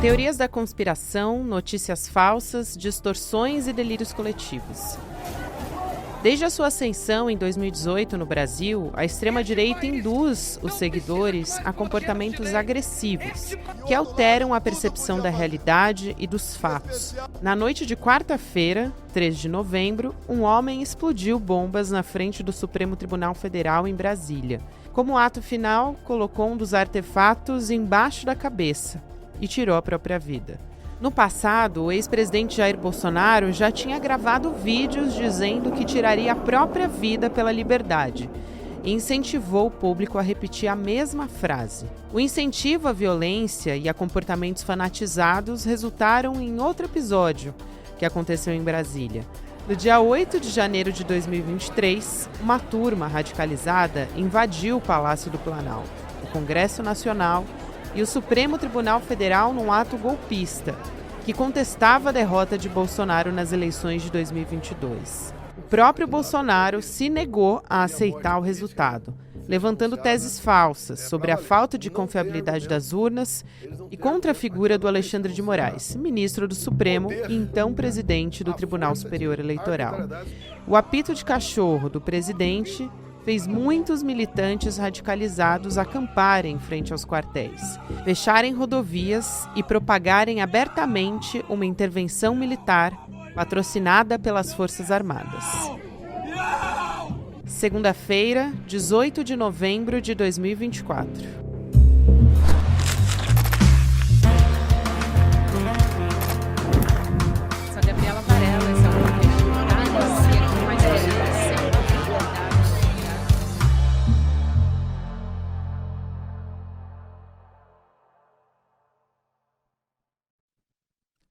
Teorias da conspiração, notícias falsas, distorções e delírios coletivos. Desde a sua ascensão em 2018 no Brasil, a extrema-direita induz os seguidores a comportamentos agressivos, que alteram a percepção da realidade e dos fatos. Na noite de quarta-feira, 3 de novembro, um homem explodiu bombas na frente do Supremo Tribunal Federal em Brasília. Como ato final, colocou um dos artefatos embaixo da cabeça e tirou a própria vida. No passado, o ex-presidente Jair Bolsonaro já tinha gravado vídeos dizendo que tiraria a própria vida pela liberdade e incentivou o público a repetir a mesma frase. O incentivo à violência e a comportamentos fanatizados resultaram em outro episódio que aconteceu em Brasília. No dia 8 de janeiro de 2023, uma turma radicalizada invadiu o Palácio do Planalto, o Congresso Nacional e o Supremo Tribunal Federal num ato golpista, que contestava a derrota de Bolsonaro nas eleições de 2022. O próprio Bolsonaro se negou a aceitar o resultado, levantando teses falsas sobre a falta de confiabilidade das urnas e contra a figura do Alexandre de Moraes, ministro do Supremo e então presidente do Tribunal Superior Eleitoral. O apito de cachorro do presidente fez muitos militantes radicalizados acamparem em frente aos quartéis, fecharem rodovias e propagarem abertamente uma intervenção militar patrocinada pelas Forças Armadas. Segunda-feira, 18 de novembro de 2024.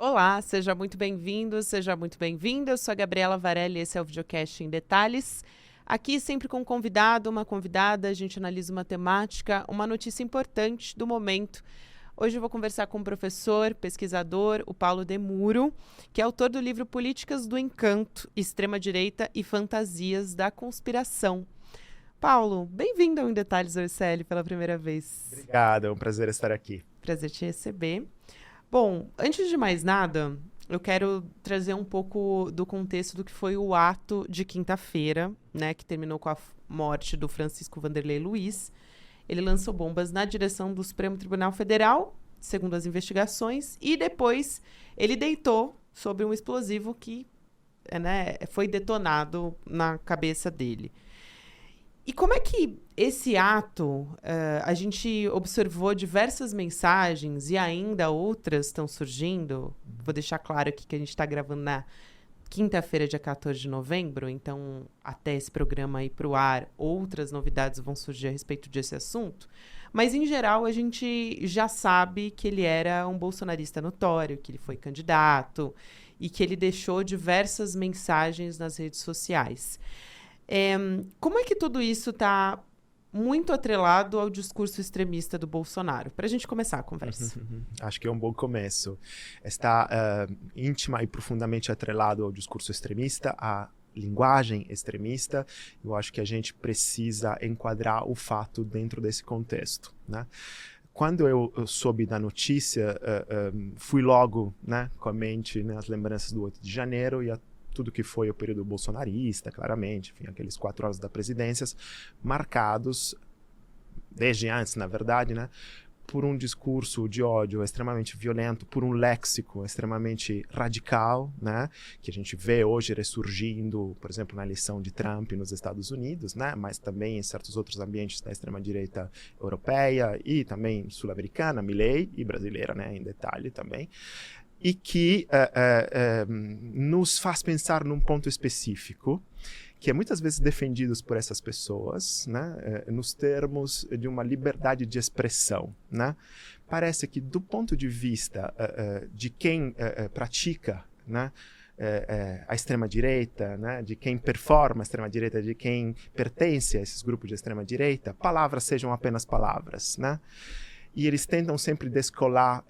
Olá, seja muito bem-vindo, seja muito bem-vinda. Eu sou a Gabriela Varelli e esse é o Videocast em Detalhes. Aqui sempre com um convidado, uma convidada, a gente analisa uma temática, uma notícia importante do momento. Hoje eu vou conversar com o professor, pesquisador, o Paulo Demuro, que é autor do livro Políticas do Encanto, Extrema-Direita e Fantasias da Conspiração. Paulo, bem-vindo ao Em Detalhes OSL pela primeira vez. Obrigado, é um prazer estar aqui. Prazer te receber. Bom, antes de mais nada, eu quero trazer um pouco do contexto do que foi o ato de quinta-feira, né, que terminou com a morte do Francisco Wanderlei Luiz. Ele lançou bombas na direção do Supremo Tribunal Federal, segundo as investigações, e depois ele deitou sobre um explosivo que, foi detonado na cabeça dele. E como é que esse ato, a gente observou diversas mensagens e ainda outras estão surgindo. Vou deixar claro aqui que a gente está gravando na quinta-feira, dia 14 de novembro, então até esse programa ir para o ar, outras novidades vão surgir a respeito desse assunto. Mas, em geral, a gente já sabe que ele era um bolsonarista notório, que ele foi candidato e que ele deixou diversas mensagens nas redes sociais. Como é que tudo isso está muito atrelado ao discurso extremista do Bolsonaro? Para a gente começar a conversa. Acho que é um bom começo. Está íntima e profundamente atrelado ao discurso extremista, à linguagem extremista. Eu acho que a gente precisa enquadrar o fato dentro desse contexto, né? Quando eu soube da notícia, fui logo, né, com a mente nas lembranças do 8 de janeiro e tudo que foi o período bolsonarista, claramente, enfim, aqueles 4 anos da presidência, marcados, desde antes, na verdade, né, por um discurso de ódio extremamente violento, por um léxico extremamente radical, né, que a gente vê hoje ressurgindo, por exemplo, na eleição de Trump nos Estados Unidos, né, mas também em certos outros ambientes da extrema-direita europeia e também sul-americana, Milei, e brasileira, né, em detalhe também. E que nos faz pensar num ponto específico, que é muitas vezes defendido por essas pessoas, né, nos termos de uma liberdade de expressão, né? Parece que, do ponto de vista de quem pratica, né, a extrema-direita, né, de quem performa a extrema-direita, de quem pertence a esses grupos de extrema-direita, palavras sejam apenas palavras, né? E eles tentam sempre descolar,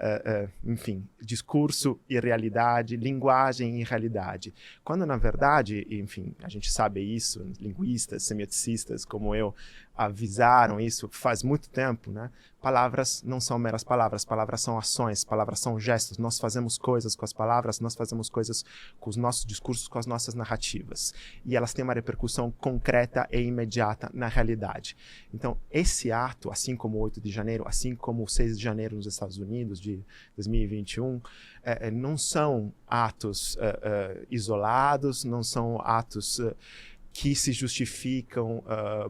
enfim, discurso e realidade, linguagem e realidade. Quando, na verdade, enfim, a gente sabe isso, linguistas, semioticistas como eu, avisaram isso faz muito tempo, né? Palavras não são meras palavras, palavras são ações, palavras são gestos. Nós fazemos coisas com as palavras, nós fazemos coisas com os nossos discursos, com as nossas narrativas. E elas têm uma repercussão concreta e imediata na realidade. Então, esse ato, assim como o 8 de janeiro, assim como o 6 de janeiro nos Estados Unidos, de 2021, não são atos isolados, não são atos que se justificam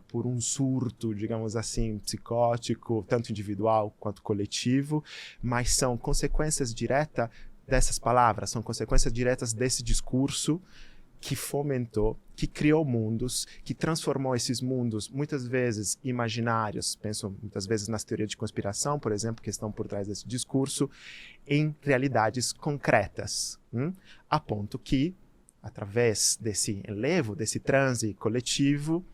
por um surto, digamos assim, psicótico, tanto individual quanto coletivo, mas são consequências diretas dessas palavras, são consequências diretas desse discurso que fomentou, que criou mundos, que transformou esses mundos, muitas vezes imaginários, penso muitas vezes nas teorias de conspiração, por exemplo, que estão por trás desse discurso, em realidades concretas, a ponto que, através desse enlevo, desse transe coletivo,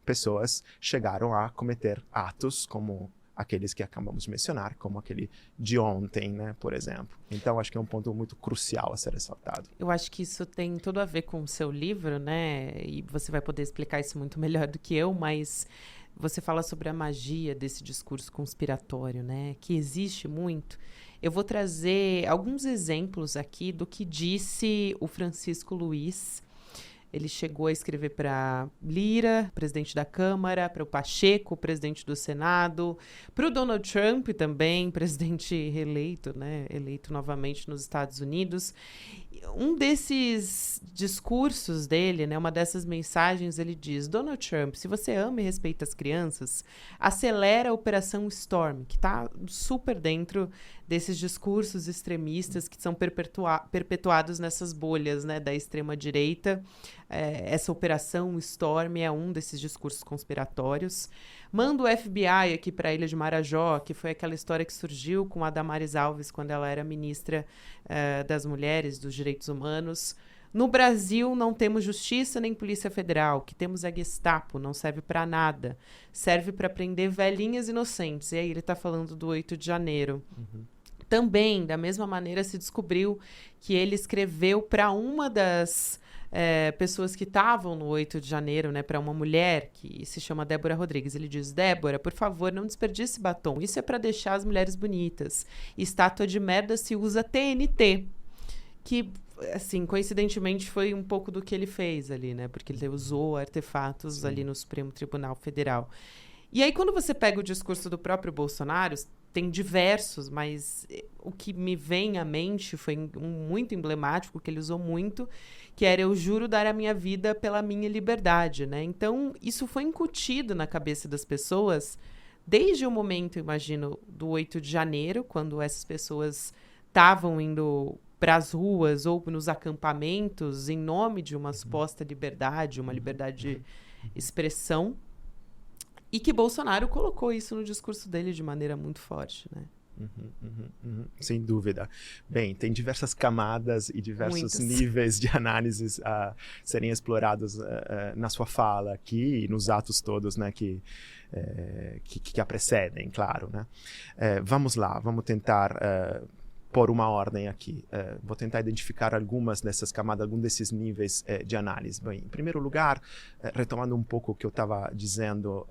pessoas chegaram a cometer atos como aqueles que acabamos de mencionar, como aquele de ontem, né, por exemplo. Então, acho que é um ponto muito crucial a ser ressaltado. Eu acho que isso tem tudo a ver com o seu livro, né, e você vai poder explicar isso muito melhor do que eu, mas você fala sobre a magia desse discurso conspiratório, né, que existe muito. Eu vou trazer alguns exemplos aqui do que disse o Francisco Luiz. Ele chegou a escrever para Lira, presidente da Câmara, para o Pacheco, presidente do Senado, para o Donald Trump também, presidente reeleito, né, eleito novamente nos Estados Unidos. Um desses discursos dele, né, uma dessas mensagens, ele diz: Donald Trump, se você ama e respeita as crianças, acelera a Operação Storm, que está super dentro desses discursos extremistas que são perpetuados nessas bolhas, né, da extrema-direita. Essa Operação Storm é um desses discursos conspiratórios. Manda o FBI aqui para a Ilha de Marajó, que foi aquela história que surgiu com a Damares Alves quando ela era ministra das Mulheres, dos Direitos Humanos. No Brasil, não temos justiça nem polícia federal. O que temos é Gestapo, não serve para nada. Serve para prender velhinhas inocentes. E aí ele está falando do 8 de janeiro. Também, da mesma maneira, se descobriu que ele escreveu para uma das pessoas que estavam no 8 de janeiro, né, para uma mulher que se chama Débora Rodrigues. Ele diz: Débora, por favor, não desperdice batom. Isso é para deixar as mulheres bonitas. Estátua de merda se usa TNT. Que, assim, coincidentemente foi um pouco do que ele fez ali, né? Porque ele usou artefatos ali no Supremo Tribunal Federal. E aí, quando você pega o discurso do próprio Bolsonaro, tem diversos, mas o que me vem à mente foi um muito emblemático, que ele usou muito, que era: eu juro dar a minha vida pela minha liberdade, né? Então, isso foi incutido na cabeça das pessoas desde o momento, imagino, do 8 de janeiro, quando essas pessoas estavam indo para as ruas ou nos acampamentos em nome de uma suposta liberdade, uma liberdade de expressão. E que Bolsonaro colocou isso no discurso dele de maneira muito forte, né? Sem dúvida. Bem, tem diversas camadas e diversos níveis de análises a serem explorados na sua fala aqui e nos atos todos, né, que a precedem, claro, né? Vamos lá, vamos tentar pôr uma ordem aqui. Vou tentar identificar algumas dessas camadas, alguns desses níveis de análise. Bem, em primeiro lugar, retomando um pouco o que eu estava dizendo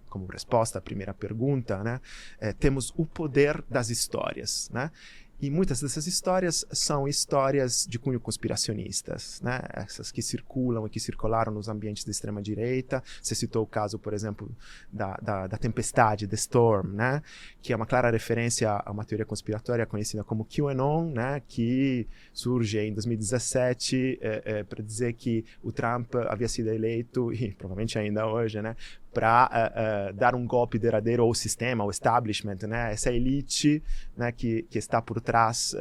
como resposta à primeira pergunta, né, temos o poder das histórias, né? E muitas dessas histórias são histórias de cunho conspiracionistas, né? Essas que circulam e que circularam nos ambientes da extrema-direita. Você citou o caso, por exemplo, da tempestade, The Storm, né? Que é uma clara referência a uma teoria conspiratória conhecida como QAnon, né? Que surge em 2017 para dizer que o Trump havia sido eleito, e provavelmente ainda hoje, né, para dar um golpe derradeiro ao sistema, ao establishment, né? Essa elite, né, que está por trás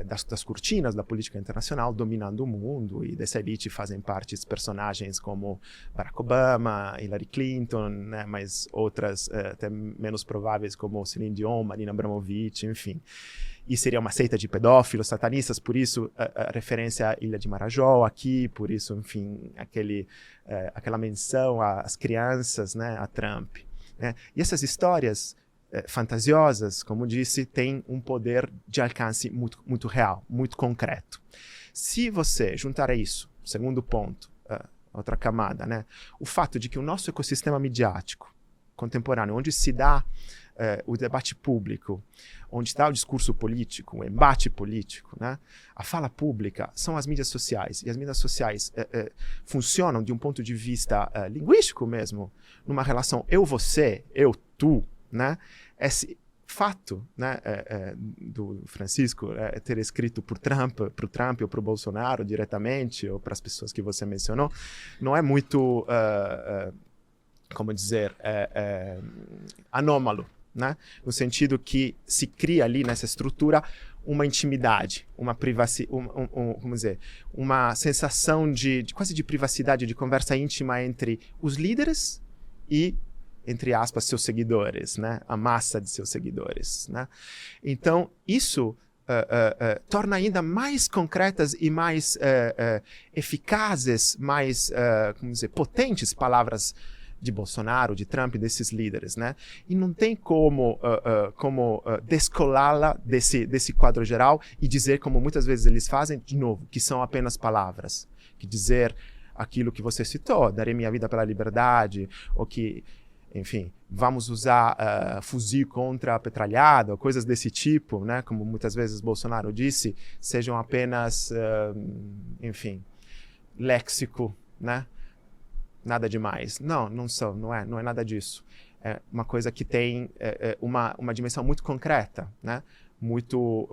das cortinas da política internacional, dominando o mundo, e dessa elite fazem parte personagens como Barack Obama, Hillary Clinton, né, mas outras até menos prováveis como Celine Dion, Marina Abramovic, enfim. E seria uma seita de pedófilos, satanistas, por isso a referência à Ilha de Marajó aqui, por isso, enfim, aquela menção às crianças, né, a Trump, né? E essas histórias fantasiosas, como disse, têm um poder de alcance muito, muito real, muito concreto. Se você juntar a isso, segundo ponto, outra camada, né? O fato de que o nosso ecossistema midiático contemporâneo, onde se dá o debate público, onde está o discurso político, o embate político, né? A fala pública são as mídias sociais. E as mídias sociais funcionam de um ponto de vista linguístico mesmo, numa relação eu-você, eu-tu, né? Esse fato, né, do Francisco ter escrito para o Trump ou para o Bolsonaro diretamente, ou para as pessoas que você mencionou, não é muito, como dizer, anômalo, né? No sentido que se cria ali nessa estrutura uma intimidade, uma como dizer, uma sensação de quase de privacidade, de conversa íntima entre os líderes e, entre aspas, seus seguidores, né? A massa de seus seguidores, né? Então, isso torna ainda mais concretas e mais eficazes, mais, como dizer, potentes palavras de Bolsonaro, de Trump, desses líderes, né? E não tem como descolá-la desse quadro geral e dizer, como muitas vezes eles fazem, de novo, que são apenas palavras. Que dizer aquilo que você citou, darei minha vida pela liberdade, ou que, enfim, vamos usar fuzil contra a petralhada, ou coisas desse tipo, né? Como muitas vezes Bolsonaro disse, sejam apenas, enfim, léxico, né? Nada demais. Não é nada disso. É uma coisa que tem uma dimensão muito concreta, né? Muito,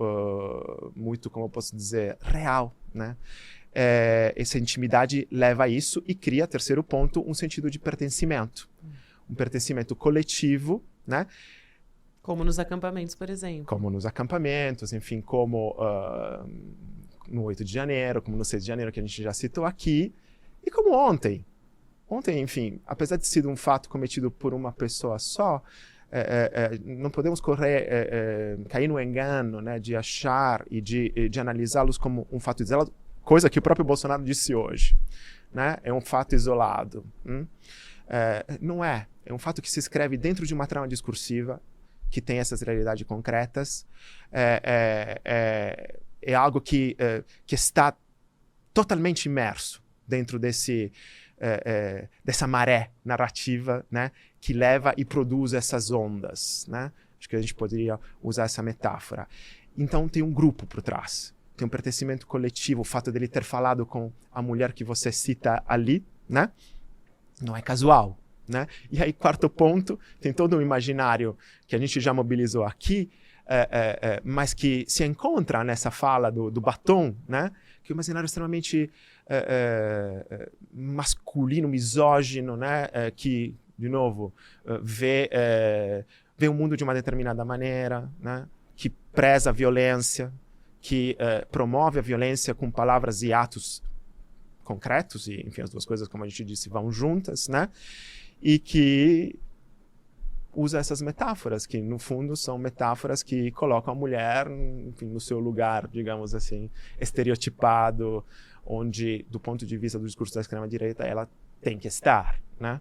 como eu posso dizer, real, né? Essa intimidade leva a isso e cria, terceiro ponto, um sentido de pertencimento. Um pertencimento coletivo, né? Como nos acampamentos, por exemplo. Como nos acampamentos, enfim, como no 8 de janeiro, como no 6 de janeiro, que a gente já citou aqui, e como ontem. Ontem, enfim, apesar de ter sido um fato cometido por uma pessoa só, não podemos cair no engano, né, de achar e de analisá-los como um fato isolado, coisa que o próprio Bolsonaro disse hoje, né? É um fato isolado. Não é. É um fato que se escreve dentro de uma trama discursiva, que tem essas realidades concretas. É algo que está totalmente imerso dentro dessa maré narrativa, né, que leva e produz essas ondas, né? Acho que a gente poderia usar essa metáfora. Então tem um grupo por trás, tem um pertencimento coletivo, o fato dele ter falado com a mulher que você cita ali, né? Não é casual, né? E aí, quarto ponto, tem todo um imaginário que a gente já mobilizou aqui, mas que se encontra nessa fala do batom, né? Que é um imaginário extremamente masculino, misógino, né? Que, de novo, vê o mundo de uma determinada maneira, né? Que preza a violência, que promove a violência com palavras e atos concretos, e, enfim, as duas coisas, como a gente disse, vão juntas, né? E que usa essas metáforas, que no fundo são metáforas que colocam a mulher, enfim, no seu lugar, digamos assim, estereotipado, onde, do ponto de vista do discurso da extrema-direita, ela tem que estar, né?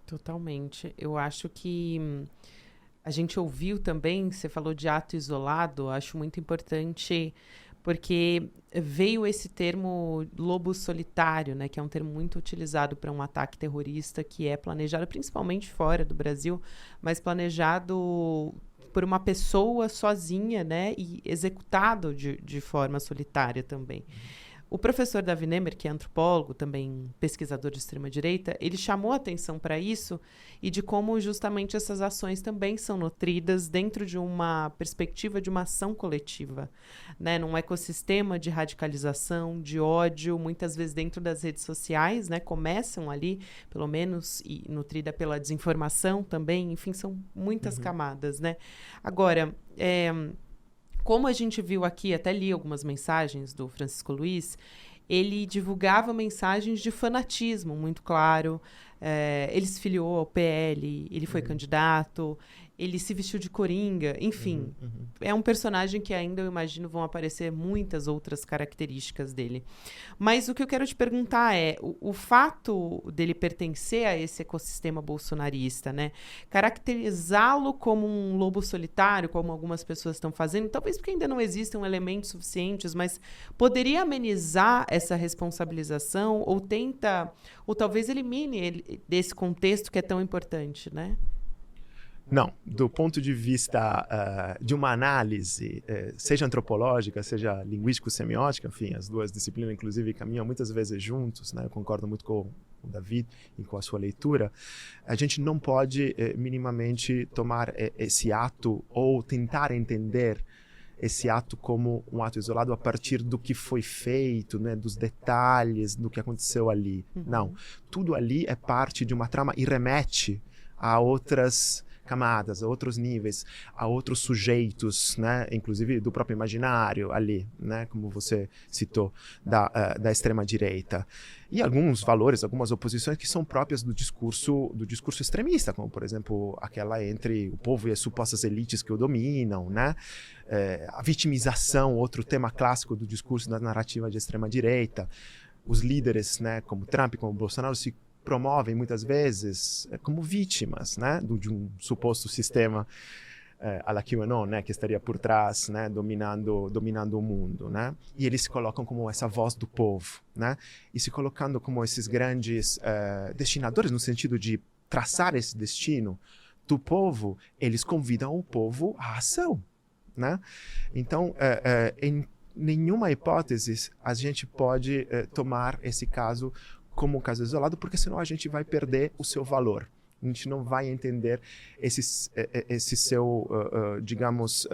Totalmente. Eu acho que a gente ouviu também, você falou de ato isolado, acho muito importante, porque veio esse termo lobo solitário, né, que é um termo muito utilizado para um ataque terrorista que é planejado principalmente fora do Brasil, mas planejado por uma pessoa sozinha, né, e executado de forma solitária também. O professor Davi Nemer, que é antropólogo, também pesquisador de extrema-direita, ele chamou a atenção para isso e de como justamente essas ações também são nutridas dentro de uma perspectiva de uma ação coletiva, né? Num ecossistema de radicalização, de ódio, muitas vezes dentro das redes sociais, né? Começam ali, pelo menos, e nutrida pela desinformação também, enfim, são muitas camadas, né? Agora, como a gente viu aqui, até li algumas mensagens do Francisco Luiz, ele divulgava mensagens de fanatismo muito claro, ele se filiou ao PL, ele foi candidato, ele se vestiu de coringa, enfim. É um personagem que ainda, eu imagino, vão aparecer muitas outras características dele. Mas o que eu quero te perguntar é, o fato dele pertencer a esse ecossistema bolsonarista, né? Caracterizá-lo como um lobo solitário, como algumas pessoas estão fazendo, talvez porque ainda não existam elementos suficientes, mas poderia amenizar essa responsabilização ou talvez elimine ele desse contexto que é tão importante, né? Não, do ponto de vista de uma análise, seja antropológica, seja linguístico-semiótica, enfim, as duas disciplinas, inclusive, caminham muitas vezes juntos, né? Eu concordo muito com o David e com a sua leitura. A gente não pode minimamente tomar esse ato ou tentar entender esse ato como um ato isolado a partir do que foi feito, né, dos detalhes, do que aconteceu ali. Não, tudo ali é parte de uma trama e remete a outras camadas, a outros níveis, a outros sujeitos, né, inclusive do próprio imaginário ali, né, como você citou, da extrema-direita. E alguns valores, algumas oposições que são próprias do discurso extremista, como, por exemplo, aquela entre o povo e as supostas elites que o dominam, né? A vitimização, outro tema clássico do discurso da narrativa de extrema-direita. Os líderes, né, como Trump, como Bolsonaro, se promovem muitas vezes como vítimas, né, de um suposto sistema à la QAnon, né, que estaria por trás, né, dominando o mundo, né, e eles se colocam como essa voz do povo, né, e se colocando como esses grandes destinadores no sentido de traçar esse destino do povo, eles convidam o povo à ação, né. Então, em nenhuma hipótese a gente pode tomar esse caso como um caso isolado, porque senão a gente vai perder o seu valor. A gente não vai entender esse seu, digamos,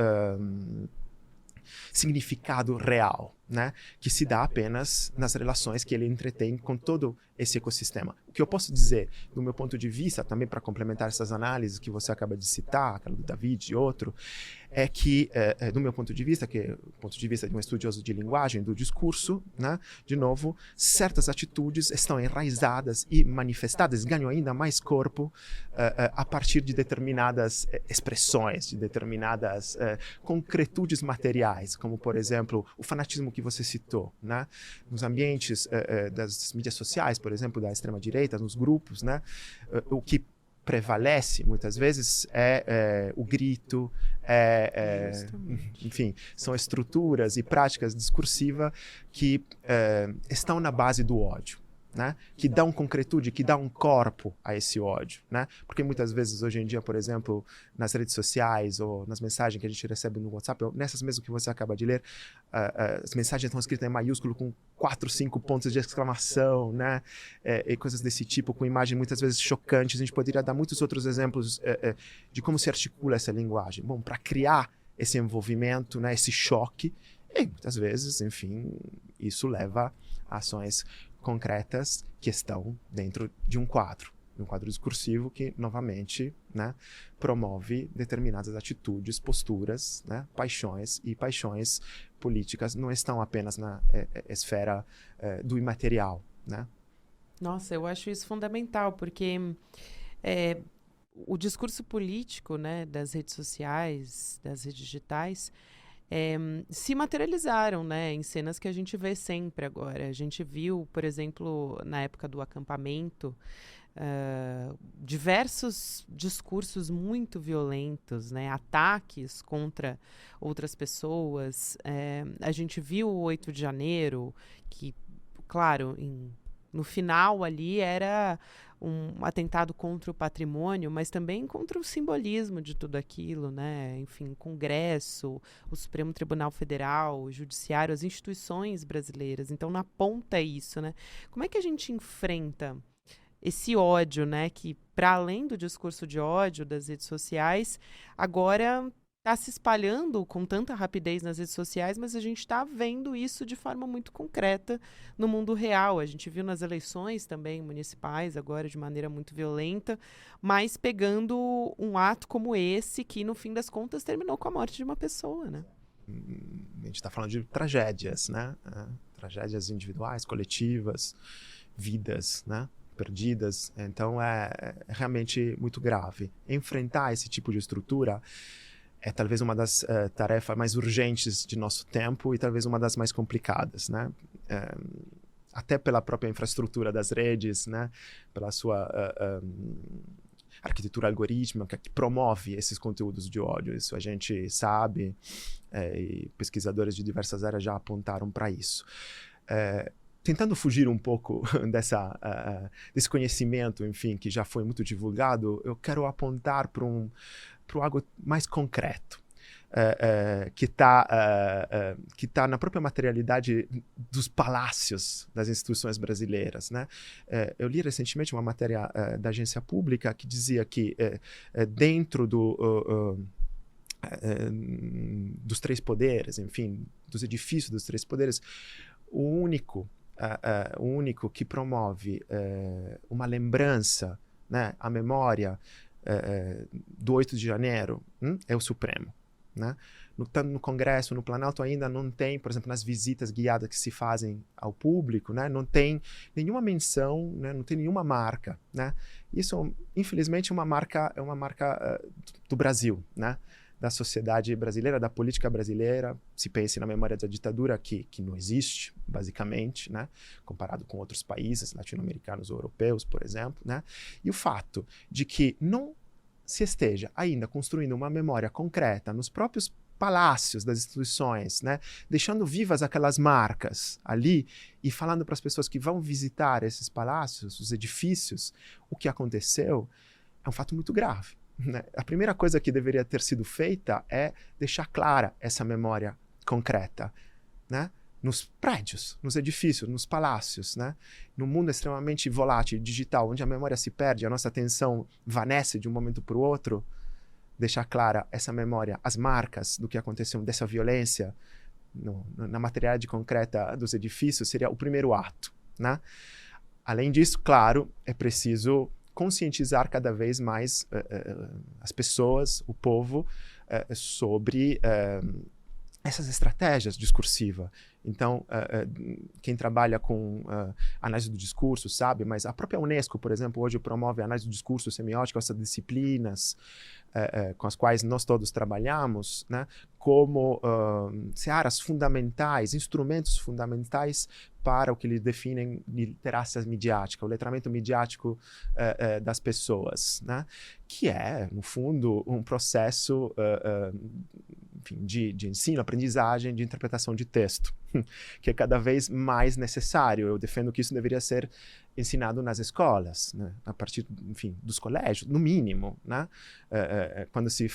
significado real, né? Que se dá apenas nas relações que ele entretém com todo esse ecossistema. O que eu posso dizer, do meu ponto de vista, também para complementar essas análises que você acaba de citar, aquela do David e outro, é que, do meu ponto de vista, que é o ponto de vista de um estudioso de linguagem, do discurso, né, de novo, certas atitudes estão enraizadas e manifestadas, ganham ainda mais corpo a partir de determinadas expressões, de determinadas concretudes materiais, como, por exemplo, o fanatismo que você citou, né, nos ambientes das mídias sociais, por exemplo, da extrema-direita, nos grupos, né, o que prevalece muitas vezes é o grito, enfim, são estruturas e práticas discursivas que estão na base do ódio, né? Que dão concretude, que dão corpo a esse ódio, né? Porque muitas vezes hoje em dia, por exemplo, nas redes sociais ou nas mensagens que a gente recebe no WhatsApp, ou nessas mesmo que você acaba de ler, as mensagens estão escritas em maiúsculo com 4, 5 pontos de exclamação, né? E coisas desse tipo, com imagens muitas vezes chocantes. A gente poderia dar muitos outros exemplos de como se articula essa linguagem. Bom, para criar esse envolvimento, né? Esse choque, e muitas vezes, enfim, isso leva a ações concretas que estão dentro de um quadro discursivo que, novamente, né, promove determinadas atitudes, posturas, né, paixões políticas não estão apenas na esfera do imaterial, né? Nossa, eu acho isso fundamental, porque o discurso político, né, das redes sociais, das redes digitais, se materializaram, né, em cenas que a gente vê sempre agora. A gente viu, por exemplo, na época do acampamento, diversos discursos muito violentos, né, ataques contra outras pessoas. A gente viu o 8 de janeiro, que, claro, no final ali era um atentado contra o patrimônio, mas também contra o simbolismo de tudo aquilo, né? Enfim, o Congresso, o Supremo Tribunal Federal, o Judiciário, as instituições brasileiras. Então, na ponta é isso, né? Como é que a gente enfrenta esse ódio, né? Que, para além do discurso de ódio das redes sociais, agora está se espalhando com tanta rapidez nas redes sociais, mas a gente está vendo isso de forma muito concreta no mundo real. A gente viu nas eleições também municipais, agora de maneira muito violenta, mas pegando um ato como esse, que no fim das contas terminou com a morte de uma pessoa, né? A gente está falando de tragédias, né? Tragédias individuais, coletivas, vidas, né? perdidas. Então é realmente muito grave. Enfrentar esse tipo de estrutura é talvez uma das tarefas mais urgentes de nosso tempo e talvez uma das mais complicadas, né? Até pela própria infraestrutura das redes, né? Pela sua arquitetura algorítmica que promove esses conteúdos de ódio. Isso a gente sabe, e pesquisadores de diversas áreas já apontaram para isso. Tentando fugir um pouco desse conhecimento, enfim, que já foi muito divulgado, eu quero apontar para algo mais concreto, que está na própria materialidade dos palácios das instituições brasileiras, né? Eu li recentemente uma matéria da agência pública que dizia que dentro dos três poderes, enfim, dos edifícios dos três poderes, o único que promove uma lembrança, né, a memória do 8 de janeiro é o Supremo. Né? Tanto no Congresso, no Planalto ainda não tem, por exemplo, nas visitas guiadas que se fazem ao público, né? Não tem nenhuma menção, né? Não tem nenhuma marca. Né? Isso, infelizmente, é uma marca do Brasil, né? Da sociedade brasileira, da política brasileira. Se pense na memória da ditadura, que não existe, basicamente, né? Comparado com outros países latino-americanos ou europeus, por exemplo. Né? E o fato de que não se esteja ainda construindo uma memória concreta nos próprios palácios das instituições, né? Deixando vivas aquelas marcas ali e falando para as pessoas que vão visitar esses palácios, os edifícios, o que aconteceu, é um fato muito grave. Né? A primeira coisa que deveria ter sido feita é deixar clara essa memória concreta, né? Nos prédios, nos edifícios, nos palácios, né? No mundo extremamente volátil, digital, onde a memória se perde, a nossa atenção vanece de um momento para o outro, deixar clara essa memória, as marcas do que aconteceu, dessa violência na materialidade concreta dos edifícios, seria o primeiro ato, né? Além disso, claro, é preciso conscientizar cada vez mais as pessoas, o povo, sobre essas estratégias discursivas. Então, quem trabalha com análise do discurso sabe, mas a própria Unesco, por exemplo, hoje promove a análise do discurso, semiótica, essas disciplinas com as quais nós todos trabalhamos, né, como searas fundamentais, instrumentos fundamentais para o que eles definem literacia midiática, o letramento midiático das pessoas, né, que é, no fundo, um processo enfim, de ensino, aprendizagem, de interpretação de texto, que é cada vez mais necessário. Eu defendo que isso deveria ser ensinado nas escolas, né? A partir, enfim, dos colégios, no mínimo, né? Quando se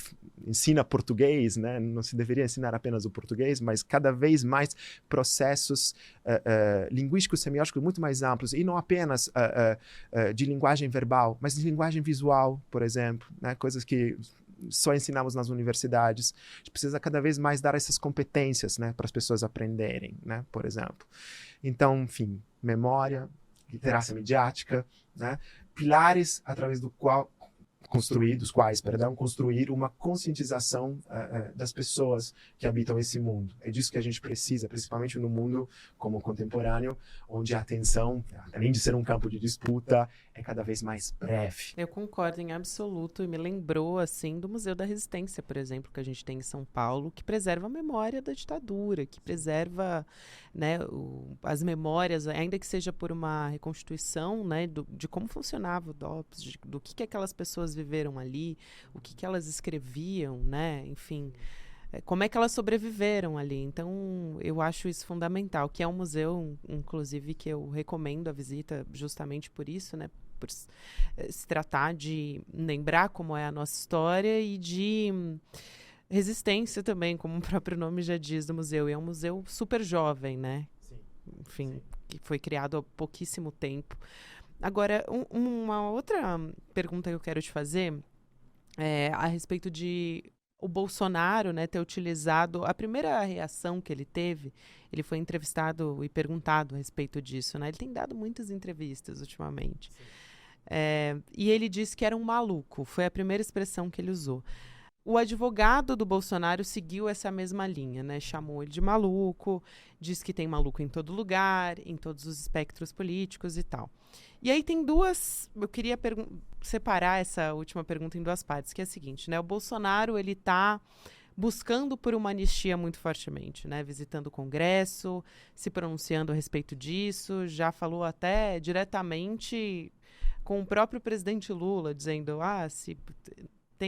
ensina português, né? Não se deveria ensinar apenas o português, mas cada vez mais processos linguísticos, semióticos muito mais amplos, e não apenas de linguagem verbal, mas de linguagem visual, por exemplo, né? Coisas que só ensinamos nas universidades. A gente precisa cada vez mais dar essas competências, né, para as pessoas aprenderem, né, por exemplo. Então, enfim, memória, literacia midiática, né, pilares através dos quais construir uma conscientização das pessoas que habitam esse mundo. É disso que a gente precisa, principalmente no mundo como o contemporâneo, onde a atenção, além de ser um campo de disputa, é cada vez mais breve. Eu concordo em absoluto, e me lembrou, assim, do Museu da Resistência, por exemplo, que a gente tem em São Paulo, que preserva a memória da ditadura, que preserva, né, as memórias, ainda que seja por uma reconstituição, né, de como funcionava o DOPS, do que aquelas pessoas viveram ali, o que elas escreviam, né, enfim, como é que elas sobreviveram ali. Então, eu acho isso fundamental, que é um museu, inclusive, que eu recomendo a visita justamente por isso, né, por se tratar de lembrar como é a nossa história e de resistência também, como o próprio nome já diz do museu. E é um museu super jovem, né? Sim. Enfim, sim. Que foi criado há pouquíssimo tempo. Agora, uma outra pergunta que eu quero te fazer é a respeito de o Bolsonaro, né, ter utilizado a primeira reação que ele teve. Ele foi entrevistado e perguntado a respeito disso, né? Ele tem dado muitas entrevistas ultimamente. E ele disse que era um maluco. Foi a primeira expressão que ele usou. o advogado do Bolsonaro seguiu essa mesma linha, né? Chamou ele de maluco, diz que tem maluco em todo lugar, em todos os espectros políticos e tal. E aí tem duas... Eu queria separar essa última pergunta em duas partes, que é a seguinte, né? O Bolsonaro, ele está buscando por uma anistia muito fortemente, né? Visitando o Congresso, se pronunciando a respeito disso, já falou até diretamente com o próprio presidente Lula, dizendo, se...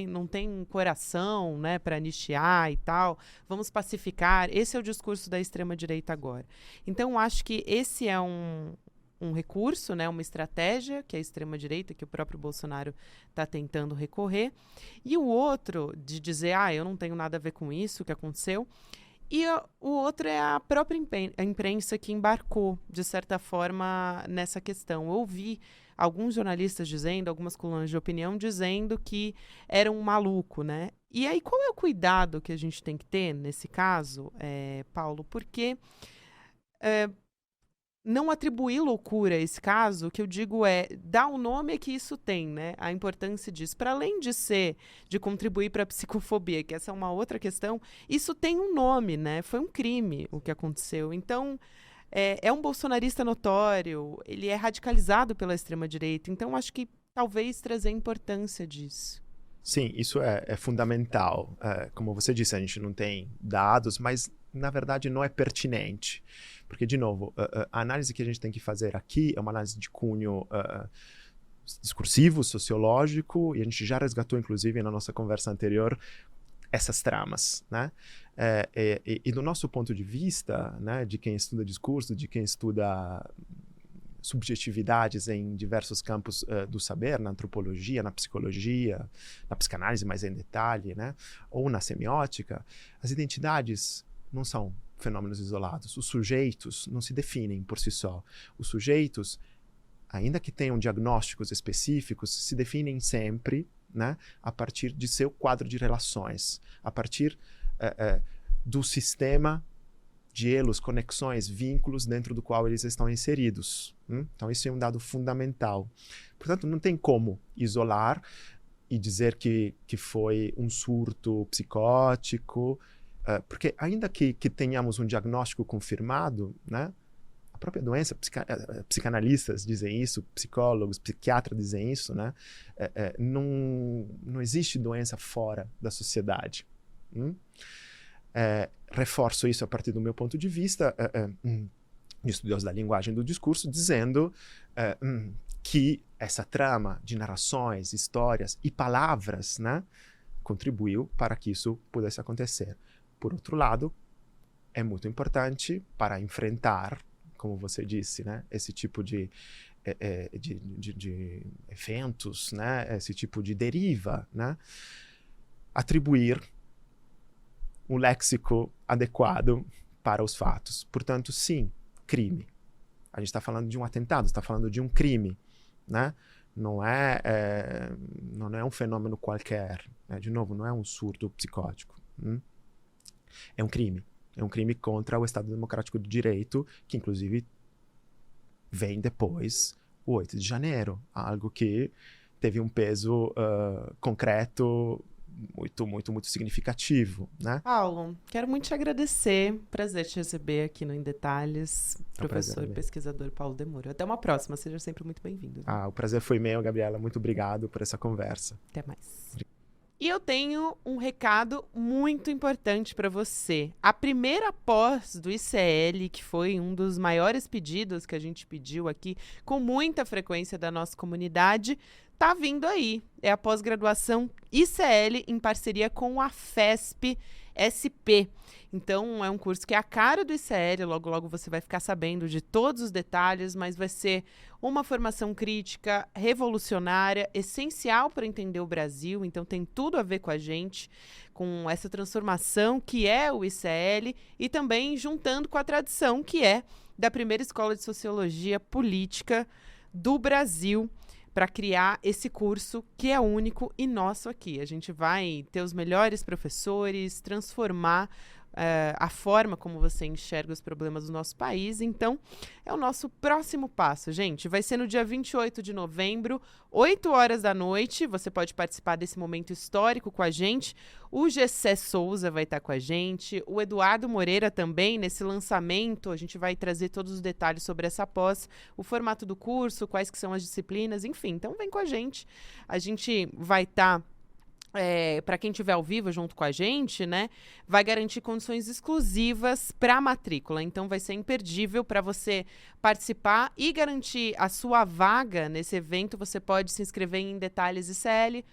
não tem coração, né, para anistiar e tal, vamos pacificar. Esse é o discurso da extrema-direita agora. Então, acho que esse é um recurso, né, uma estratégia que a extrema-direita, que o próprio Bolsonaro está tentando recorrer. E o outro, de dizer, eu não tenho nada a ver com isso que aconteceu. E o outro é a própria imprensa que embarcou, de certa forma, nessa questão. Eu ouvi alguns jornalistas dizendo, algumas colunas de opinião, dizendo que era um maluco, né? E aí, qual é o cuidado que a gente tem que ter nesse caso, Paulo? Porque não atribuir loucura a esse caso, o que eu digo é dar o nome que isso tem, né? A importância disso. Para além de contribuir para a psicofobia, que essa é uma outra questão, isso tem um nome, né? Foi um crime o que aconteceu. Então, é um bolsonarista notório, ele é radicalizado pela extrema-direita. Então, acho que talvez trazer a importância disso. Sim, isso é fundamental. Como você disse, a gente não tem dados, mas na verdade não é pertinente. Porque, de novo, a análise que a gente tem que fazer aqui é uma análise de cunho discursivo, sociológico, e a gente já resgatou, inclusive, na nossa conversa anterior, essas tramas, né? E do nosso ponto de vista, né, de quem estuda discurso, de quem estuda subjetividades em diversos campos do saber, na antropologia, na psicologia, na psicanálise mais em detalhe, né? Ou na semiótica, as identidades não são fenômenos isolados. Os sujeitos não se definem por si só. Os sujeitos, ainda que tenham diagnósticos específicos, se definem sempre, né, a partir de seu quadro de relações, a partir do sistema de elos, conexões, vínculos dentro do qual eles estão inseridos. Então, isso é um dado fundamental. Portanto, não tem como isolar e dizer que foi um surto psicótico, porque ainda que tenhamos um diagnóstico confirmado, né, a própria doença, psicanalistas dizem isso, psicólogos, psiquiatras dizem isso, né, não existe doença fora da sociedade. Reforço isso a partir do meu ponto de vista, de estudioso da linguagem do discurso, dizendo que essa trama de narrações, histórias e palavras, né, contribuiu para que isso pudesse acontecer. Por outro lado, é muito importante para enfrentar, como você disse, né, esse tipo de eventos, né, esse tipo de deriva, né, atribuir um léxico adequado para os fatos. Portanto, sim, crime. A gente está falando de um atentado, está falando de um crime, né? Não é um fenômeno qualquer. De novo, não é um surto psicótico. É um crime. É um crime contra o Estado Democrático de Direito, que inclusive vem depois o 8 de janeiro. Algo que teve um peso concreto muito significativo, né? Paulo, quero muito te agradecer. Prazer te receber aqui no Em Detalhes, professor e pesquisador Paulo Demuro. Até uma próxima, seja sempre muito bem-vindo. O prazer foi meu, Gabriela. Muito obrigado por essa conversa. Até mais. E eu tenho um recado muito importante para você. A primeira pós do ICL, que foi um dos maiores pedidos que a gente pediu aqui com muita frequência da nossa comunidade, tá vindo aí. É a pós-graduação ICL em parceria com a FESP SP. Então, é um curso que é a cara do ICL, logo logo você vai ficar sabendo de todos os detalhes, mas vai ser uma formação crítica, revolucionária, essencial para entender o Brasil, então tem tudo a ver com a gente, com essa transformação que é o ICL e também juntando com a tradição que é da primeira escola de sociologia política do Brasil, para criar esse curso que é único e nosso aqui. A gente vai ter os melhores professores, transformar a forma como você enxerga os problemas do nosso país. Então, é o nosso próximo passo, gente. Vai ser no dia 28 de novembro, 8 horas da noite. Você pode participar desse momento histórico com a gente. O Gessé Souza vai estar com a gente. O Eduardo Moreira também, nesse lançamento. A gente vai trazer todos os detalhes sobre essa pós, o formato do curso, quais que são as disciplinas, enfim. Então, vem com a gente. A gente vai estar... para quem estiver ao vivo junto com a gente, né, vai garantir condições exclusivas para a matrícula. Então, vai ser imperdível para você participar e garantir a sua vaga nesse evento. Você pode se inscrever em detalhesicl.com.br.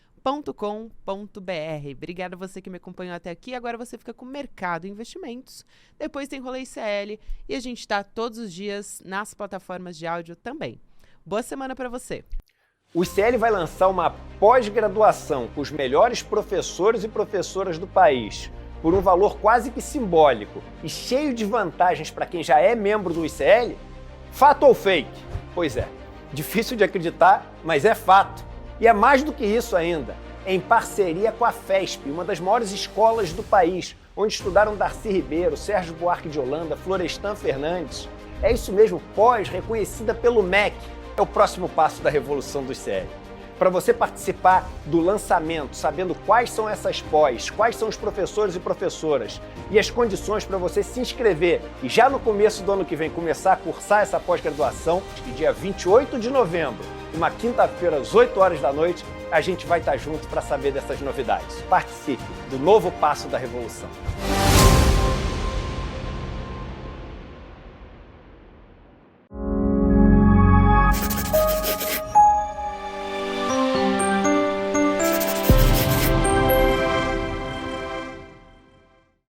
Obrigada a você que me acompanhou até aqui. Agora você fica com Mercado e Investimentos. Depois tem Rolê ICL e a gente está todos os dias nas plataformas de áudio também. Boa semana para você! O ICL vai lançar uma pós-graduação com os melhores professores e professoras do país, por um valor quase que simbólico e cheio de vantagens para quem já é membro do ICL? Fato ou fake? Pois é, difícil de acreditar, mas é fato. E é mais do que isso ainda, é em parceria com a FESP, uma das maiores escolas do país, onde estudaram Darcy Ribeiro, Sérgio Buarque de Holanda, Florestan Fernandes. É isso mesmo, pós reconhecida pelo MEC. É o próximo passo da revolução do ICL. Para você participar do lançamento, sabendo quais são essas pós, quais são os professores e professoras e as condições para você se inscrever e já no começo do ano que vem começar a cursar essa pós-graduação, que dia 28 de novembro, uma quinta-feira às 8 horas da noite, a gente vai estar junto para saber dessas novidades. Participe do novo passo da revolução.